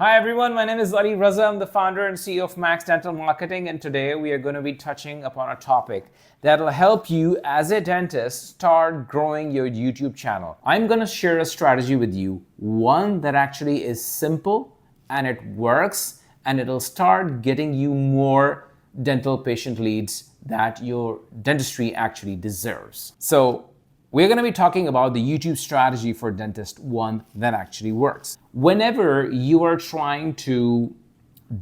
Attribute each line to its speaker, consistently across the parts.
Speaker 1: Hi everyone, my name is Ali Raza. I'm the founder and CEO of Max Dental Marketing, and today we are going to be touching upon a topic that will help you as a dentist start growing your YouTube channel. I'm going to share a strategy with you, one that actually is simple and it works, and it'll start getting you more dental patient leads that your dentistry actually deserves. So we're going to be talking about the YouTube strategy for dentist, one that actually works. Whenever you are trying to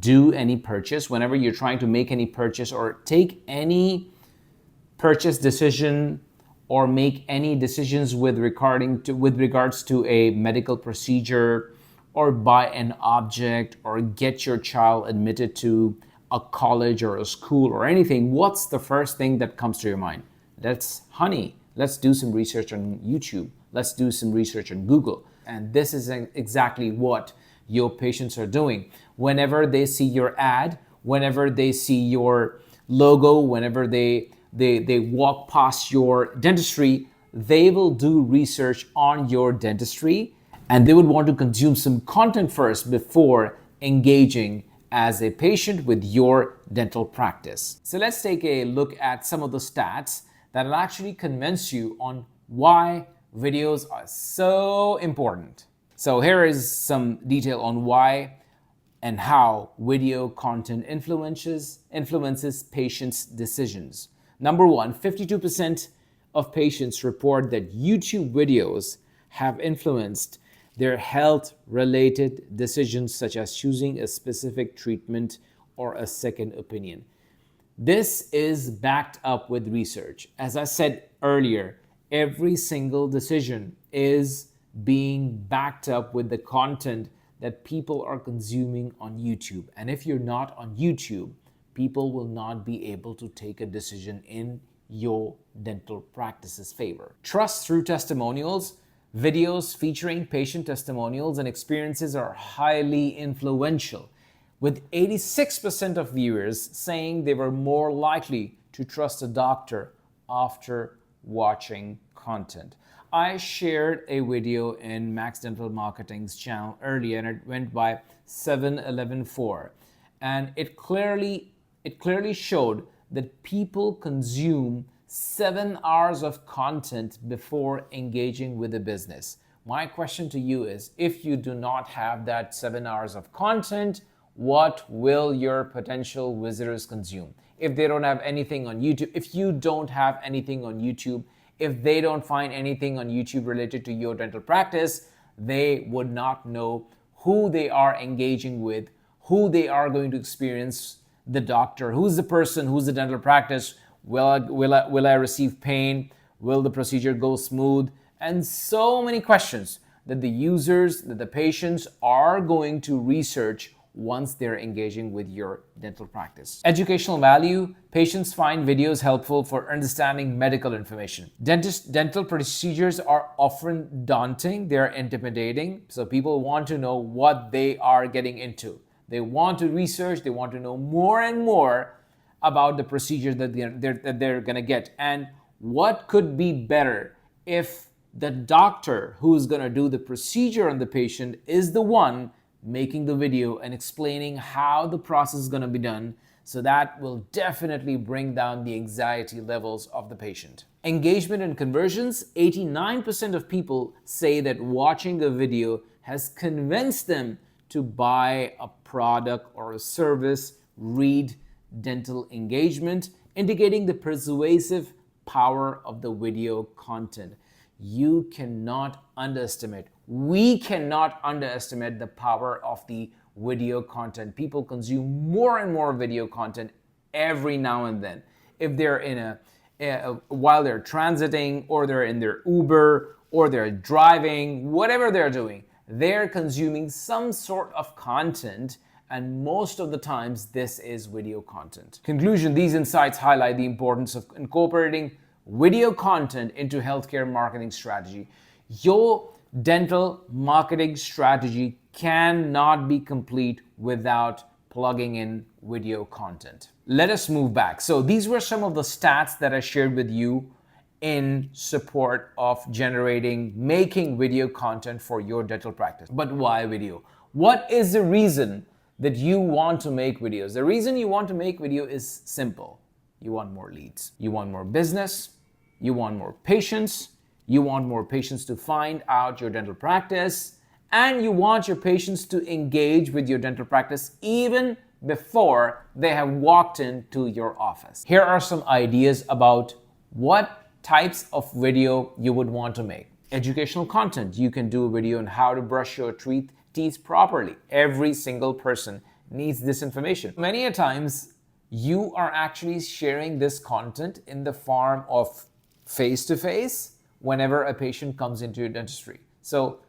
Speaker 1: do any purchase, whenever you're trying to make any purchase or take any purchase decision or make any decisions with regards to a medical procedure or buy an object or get your child admitted to a college or a school or anything, what's the first thing that comes to your mind? That's honey. Let's do some research on YouTube. Let's do some research on Google. And this is exactly what your patients are doing. Whenever they see your ad, whenever they see your logo, whenever they walk past your dentistry, they will do research on your dentistry and they would want to consume some content first before engaging as a patient with your dental practice. So let's take a look at some of the stats that'll actually convince you on why videos are so important. So here is some detail on why and how video content influences patients' decisions. Number one, 52% of patients report that YouTube videos have influenced their health-related decisions, such as choosing a specific treatment or a second opinion. This is backed up with research. As I said earlier, every single decision is being backed up with the content that people are consuming on YouTube. And if you're not on YouTube, people will not be able to take a decision in your dental practice's favor. Trust through testimonials. Videos featuring patient testimonials and experiences are highly influential, with 86% of viewers saying they were more likely to trust a doctor after watching content. I shared a video in Max Dental Marketing's channel earlier and it went by 7114, and it clearly showed that people consume 7 hours of content before engaging with a business. My question to you is, if you do not have that 7 hours of content, what will your potential visitors consume? If they don't have anything on YouTube, if you don't have anything on YouTube, if they don't find anything on YouTube related to your dental practice, they would not know who they are engaging with, who they are going to experience the doctor, who's the person, who's the dental practice, will I receive pain, will the procedure go smooth, and so many questions that the users, that the patients are going to research once they're engaging with your dental practice. Educational value. Patients find videos helpful for understanding medical information. Dental procedures are often daunting, they're intimidating, so people want to know what they are getting into. They want to research, they want to know more and more about the procedure that they're gonna get. And what could be better if the doctor who's gonna do the procedure on the patient is the one making the video and explaining how the process is going to be done, so that will definitely bring down the anxiety levels of the patient. Engagement and conversions. 89% of people say that watching a video has convinced them to buy a product or a service. Read dental engagement, indicating the persuasive power of the video content. You cannot underestimate, we cannot underestimate the power of the video content. People consume more and more video content every now and then. If they're while they're transiting, or they're in their Uber, or they're driving, whatever they're doing, they're consuming some sort of content, and most of the times this is video content. Conclusion: these insights highlight the importance of incorporating video content into healthcare marketing strategy. Your dental marketing strategy cannot be complete without plugging in video content. Let us move back. So these were some of the stats that I shared with you in support of making video content for your dental practice. But why video? What is the reason that you want to make videos? The reason you want to make video is simple. You want more leads. You want more business. You want more patients. You want more patients to find out your dental practice. And you want your patients to engage with your dental practice even before they have walked into your office. Here are some ideas about what types of video you would want to make. Educational content. You can do a video on how to brush your teeth properly. Every single person needs this information. Many a times, you are actually sharing this content in the form of face-to-face whenever a patient comes into your dentistry. So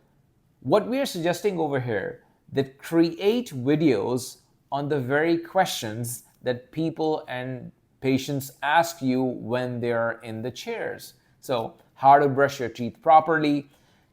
Speaker 1: what we are suggesting over here, that create videos on the very questions that people and patients ask you when they're in the chairs. So how to brush your teeth properly,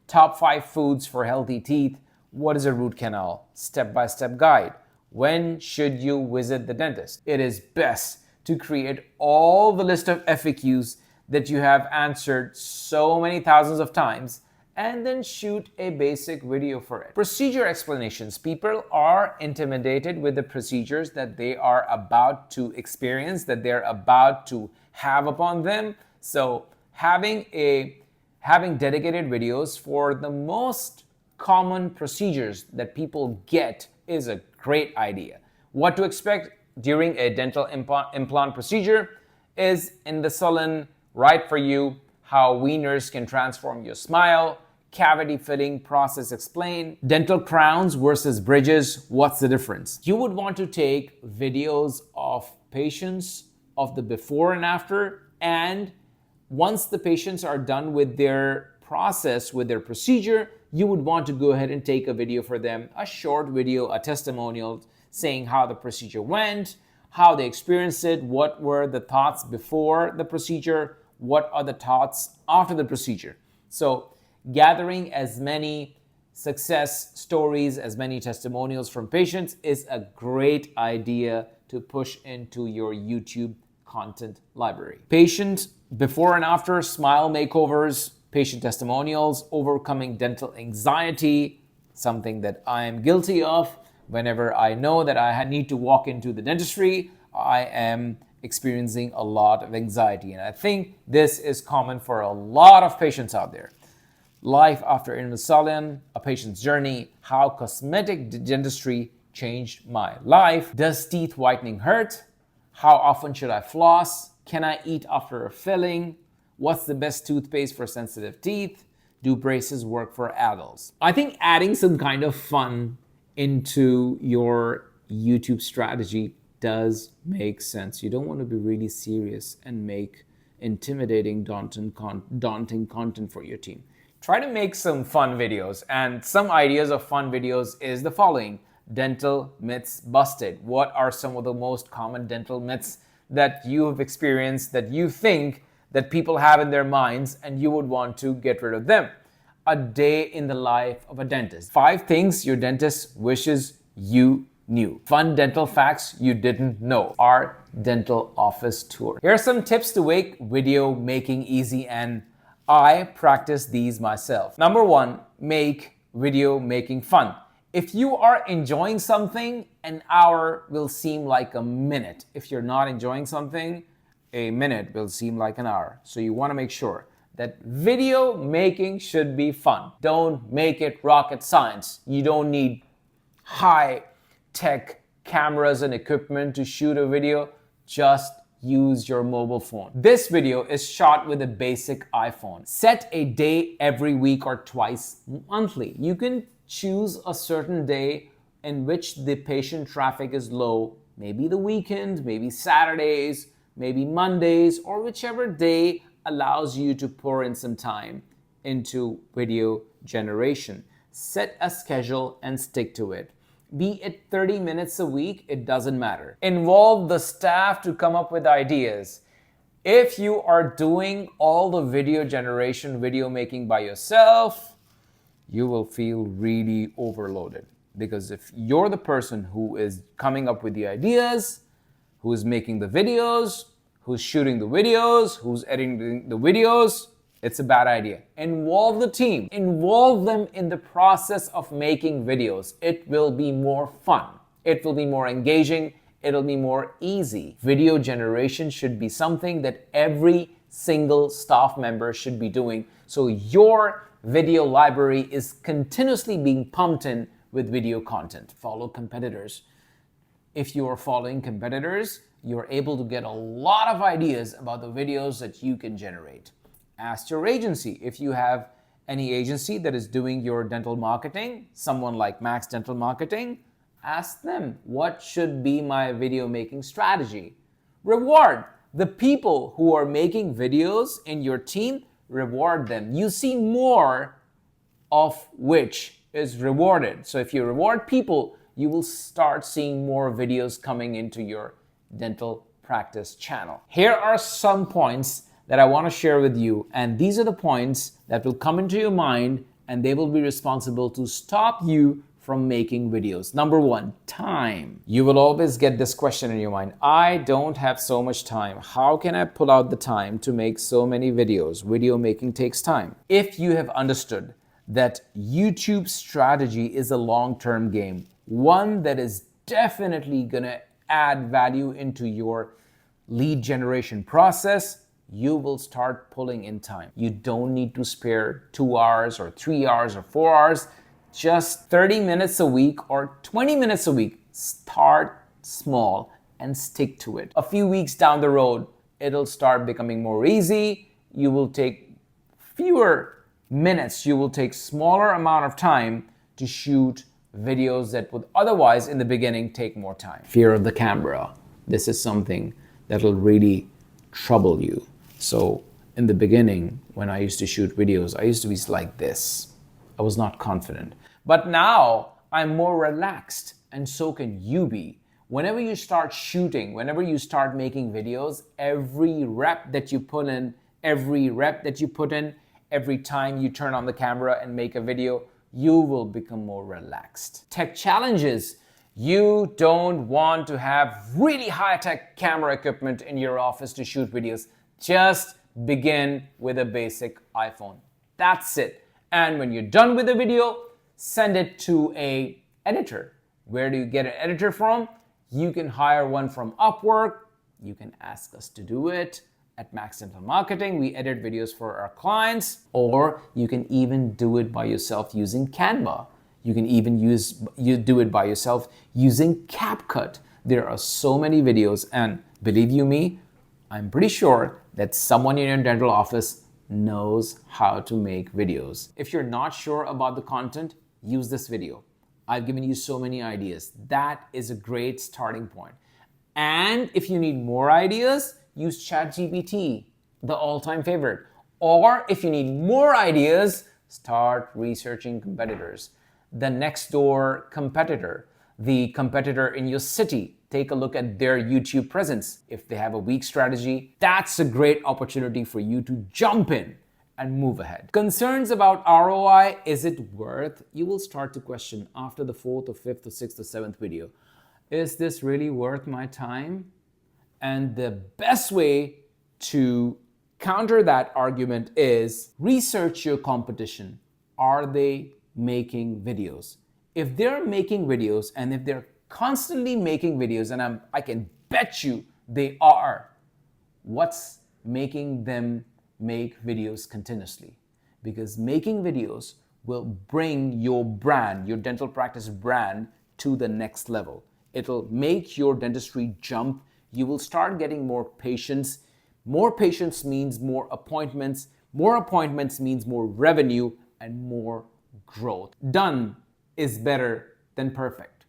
Speaker 1: top 5 foods for healthy teeth, what is a root canal, step-by-step guide, when should you visit the dentist? It is best to create all the list of FAQs that you have answered so many thousands of times and then shoot a basic video for it. Procedure explanations. People are intimidated with the procedures that they are about to experience, that they're about to have upon them. So having dedicated videos for the most common procedures that people get is a great idea. What to expect during a dental implant procedure is in the sullen, right for you, how wieners can transform your smile, cavity filling process explained, dental crowns versus bridges, what's the difference? You would want to take videos of patients of the before and after, and once the patients are done with their process, with their procedure, you would want to go ahead and take a video for them, a short video, a testimonial saying how the procedure went, how they experienced it, what were the thoughts before the procedure, what are the thoughts after the procedure. So gathering as many success stories, as many testimonials from patients is a great idea to push into your YouTube content library. Patient before and after smile makeovers, patient testimonials, overcoming dental anxiety, something that I am guilty of. Whenever I know that I need to walk into the dentistry, I am experiencing a lot of anxiety. And I think this is common for a lot of patients out there. Life after Invisalign, a patient's journey, how cosmetic dentistry changed my life. Does teeth whitening hurt? How often should I floss? Can I eat after a filling? What's the best toothpaste for sensitive teeth? Do braces work for adults? I think adding some kind of fun into your YouTube strategy does make sense. You don't want to be really serious and make intimidating, daunting content for your team. Try to make some fun videos, and some ideas of fun videos is the following. Dental myths busted. What are some of the most common dental myths that you have experienced, that you think that people have in their minds and you would want to get rid of them? A day in the life of a dentist. 5 things your dentist wishes you knew. Fun dental facts you didn't know. Our dental office tour. Here are some tips to make video making easy, and I practice these myself. Number 1, make video making fun. If you are enjoying something, an hour will seem like a minute. If you're not enjoying something, a minute will seem like an hour. So you want to make sure that video making should be fun. Don't make it rocket science. You don't need high-tech cameras and equipment to shoot a video. Just use your mobile phone. This video is shot with a basic iPhone. Set a day every week or twice monthly. You can choose a certain day in which the patient traffic is low, maybe the weekend, maybe Saturdays, maybe Mondays, or whichever day allows you to pour in some time into video generation. Set a schedule and stick to it. Be it 30 minutes a week, it doesn't matter. Involve the staff to come up with ideas. If you are doing all the video generation, video making by yourself, you will feel really overloaded. Because if you're the person who is coming up with the ideas, who is making the videos, who's shooting the videos, who's editing the videos, It's a bad idea. Involve the team. Involve them in the process of making videos. It will be more fun. It will be more engaging. It'll be more easy. Video generation should be something that every single staff member should be doing. So your video library is continuously being pumped in with video content. Follow competitors. If you are following competitors, you're able to get a lot of ideas about the videos that you can generate. Ask your agency. If you have any agency that is doing your dental marketing, someone like Max Dental Marketing, ask them, what should be my video making strategy? Reward the people who are making videos in your team, reward them. You see more of which is rewarded. So if you reward people, you will start seeing more videos coming into your dental practice channel. Here are some points that I want to share with you, and these are the points that will come into your mind and they will be responsible to stop you from making videos. Number one, time. You will always get this question in your mind. I don't have so much time. How can I pull out the time to make so many videos? Video making takes time. If you have understood that YouTube strategy is a long-term game, one that is definitely gonna add value into your lead generation process, you will start pulling in time. You don't need to spare 2 hours or 3 hours or 4 hours. Just 30 minutes a week or 20 minutes a week. Start small and stick to it. A few weeks down the road, it'll start becoming more easy. You will take fewer minutes. You will take smaller amount of time to shoot videos that would otherwise in the beginning take more time. Fear of the camera. This is something that will really trouble you. So in the beginning, when I used to shoot videos, I used to be like this. I was not confident. But now I'm more relaxed, and so can you be. Whenever you start shooting, whenever you start making videos, every rep that you put in, every time you turn on the camera and make a video, you will become more relaxed. Tech challenges. You don't want to have really high-tech camera equipment in your office to shoot videos. Just begin with a basic iPhone. That's it. And when you're done with the video, send it to an editor. Where do you get an editor from? You can hire one from Upwork. You can ask us to do it. At Max Dental Marketing, we edit videos for our clients, or you can even do it by yourself using Canva. You can even do it by yourself using CapCut. There are so many videos, and believe you me, I'm pretty sure that someone in your dental office knows how to make videos. If you're not sure about the content, use this video. I've given you so many ideas. That is a great starting point. And if you need more ideas, use ChatGPT, the all-time favorite. Or if you need more ideas, start researching competitors. The next door competitor, the competitor in your city. Take a look at their YouTube presence. If they have a weak strategy, that's a great opportunity for you to jump in and move ahead. Concerns about ROI, is it worth? You will start to question after the 4th or 5th or 6th or 7th video. Is this really worth my time? And the best way to counter that argument is research your competition. Are they making videos? If they're making videos and if they're constantly making videos, and I can bet you they are, what's making them make videos continuously? Because making videos will bring your brand, your dental practice brand, to the next level. It'll make your dentistry jump. You will start getting more patients. More patients means more appointments. More appointments means more revenue and more growth. Done is better than perfect.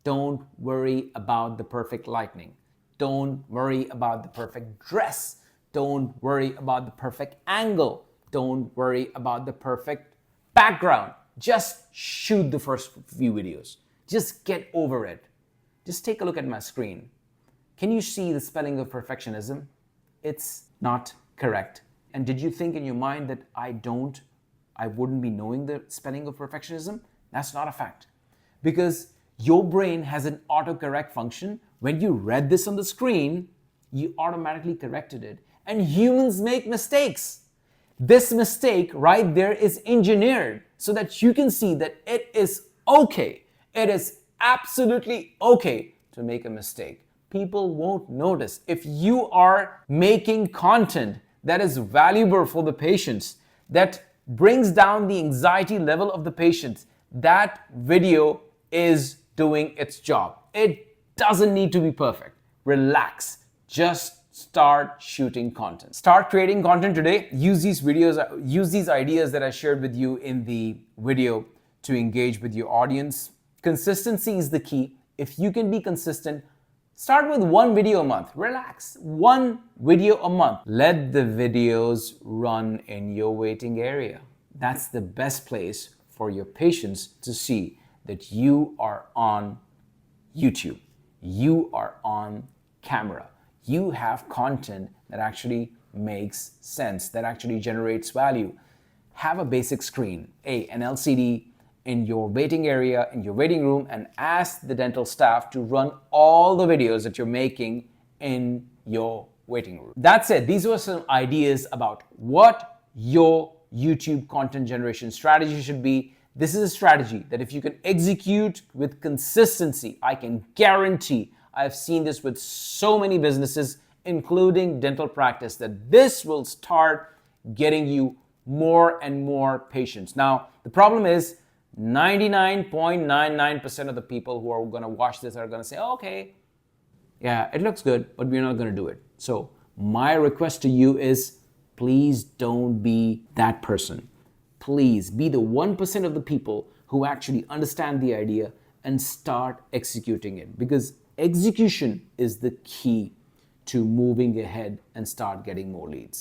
Speaker 1: Don't worry about the perfect lighting. Don't worry about the perfect dress. Don't worry about the perfect angle. Don't worry about the perfect background. Just shoot the first few videos. Just get over it. Just take a look at my screen. Can you see the spelling of perfectionism? It's not correct. And did you think in your mind that I wouldn't be knowing the spelling of perfectionism? That's not a fact. Because your brain has an autocorrect function. When you read this on the screen, you automatically corrected it. And humans make mistakes. This mistake right there is engineered so that you can see that it is okay. It is absolutely okay to make a mistake. People won't notice. If you are making content that is valuable for the patients, that brings down the anxiety level of the patients, that video is doing its job. It doesn't need to be perfect. Relax. Just start shooting content. Start creating content today. Use these videos, use these ideas that I shared with you in the video to engage with your audience. Consistency is the key. If you can be consistent, start with one video a month. Relax. One video a month. Let the videos run in your waiting area. That's the best place for your patients to see that you are on YouTube. You are on camera. You have content that actually makes sense, that actually generates value. Have a basic screen, an LCD in your waiting area, in your waiting room, and ask the dental staff to run all the videos that you're making in your waiting room. That's it. These were some ideas about what your YouTube content generation strategy should be. This is a strategy that if you can execute with consistency, I can guarantee, I've seen this with so many businesses, including dental practice, that this will start getting you more and more patients. Now, the problem is 99.99% of the people who are going to watch this are going to say, okay, yeah, it looks good, but we're not going to do it. So my request to you is, please don't be that person. Please be the 1% of the people who actually understand the idea and start executing it, because execution is the key to moving ahead and start getting more leads.